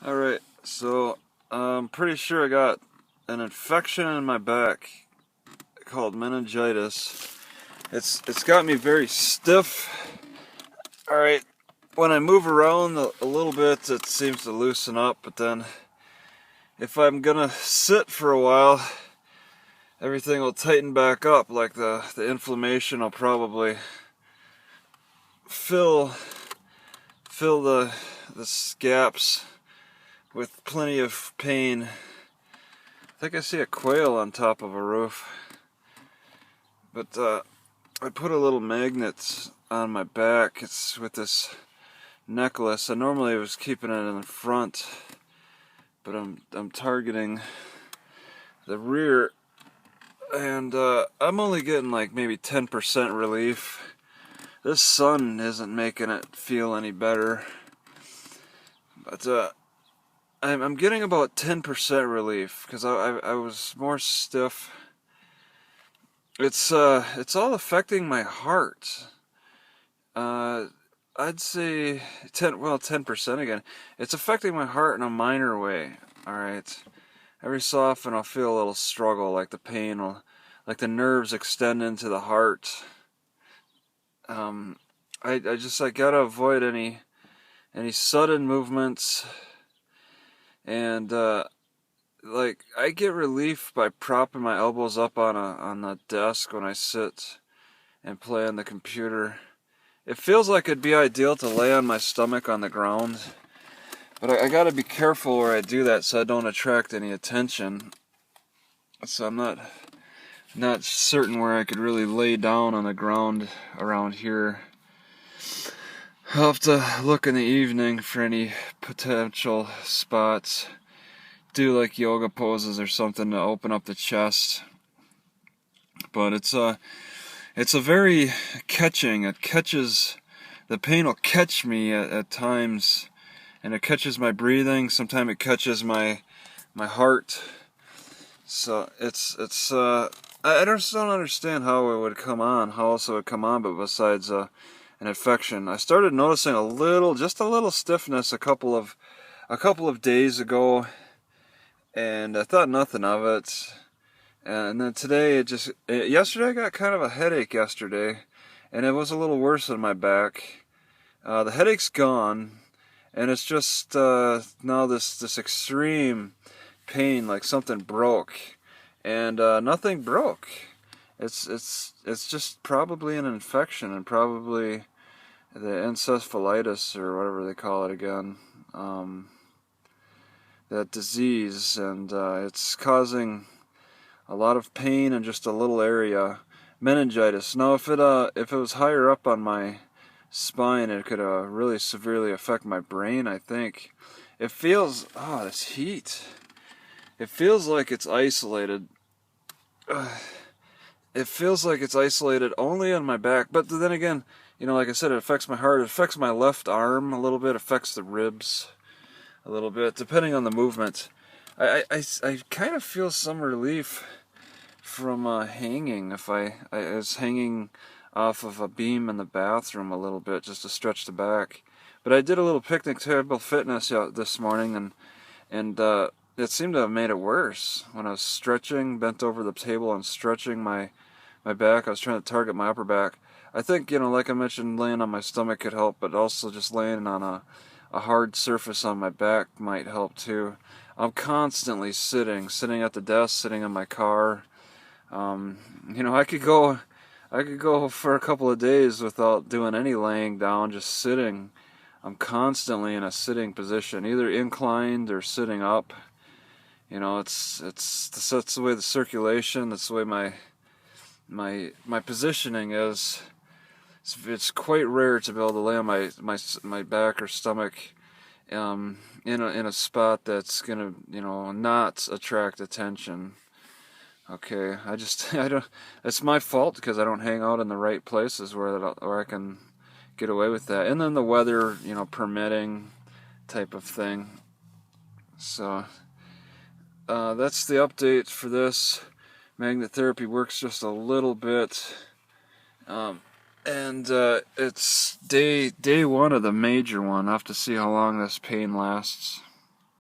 Alright, so I'm pretty sure I got an infection in my back called meningitis. It's got me very stiff. Alright, when I move around a little bit it seems to loosen up, but then if I'm gonna sit for a while everything will tighten back up, like the inflammation will probably fill the gaps with plenty of pain. I think I see a quail on top of a roof. But I put a little magnet on my back. It's with this necklace. I normally was keeping it in the front, but I'm targeting the rear, and I'm only getting like maybe 10% relief. This sun isn't making it feel any better, but I'm getting about 10% relief because I was more stiff. It's all affecting my heart. I'd say 10% again. It's affecting my heart in a minor way. All right. Every so often I'll feel a little struggle, like the pain will, like the nerves extend into the heart. I gotta avoid any sudden movements, and like I get relief by propping my elbows up on the desk when I sit and play on the computer. It feels like it'd be ideal to lay on my stomach on the ground, but I gotta be careful where I do that so I don't attract any attention. So I'm not certain where I could really lay down on the ground around here. I'll have to look in the evening for any potential spots. Do like yoga poses or something to open up the chest. But it's a very catching. It catches, the pain will catch me at times, and it catches my breathing. Sometimes it catches my heart. So I just don't understand how it would come on. How else it would come on, but besides an infection. I started noticing just a little stiffness a couple of days ago, and I thought nothing of it. And then today, yesterday I got kind of a headache yesterday, and it was a little worse in my back. The headache's gone, and it's just now this extreme pain, like something broke, and nothing broke. It's just probably an infection, and probably the encephalitis or whatever they call it again. That disease, and it's causing a lot of pain in just a little area. Meningitis. Now, if it was higher up on my spine, it could really severely affect my brain, I think. It feels, this heat. It feels like it's isolated. It feels like it's isolated only on my back, but then again, like I said, it affects my heart, it affects my left arm a little bit, affects the ribs a little bit, depending on the movement. I kind of feel some relief from hanging. If I was hanging off of a beam in the bathroom a little bit just to stretch the back. But I did a little picnic table fitness this morning, and it seemed to have made it worse. When I was stretching, bent over the table and stretching my back, I was trying to target my upper back. I think, like I mentioned, laying on my stomach could help, but also just laying on a hard surface on my back might help too. I'm constantly sitting at the desk, sitting in my car. I could go for a couple of days without doing any laying down, just sitting. I'm constantly in a sitting position, either inclined or sitting up. That's the way the circulation, that's the way my positioning is. It's quite rare to be able to lay on my back or stomach in a spot that's gonna not attract attention. Okay, I don't. It's my fault because I don't hang out in the right places where I can get away with that. And then the weather, permitting, type of thing. So that's the update for this. Magnet therapy works just a little bit. And it's day one of the major one. I'll have to see how long this pain lasts.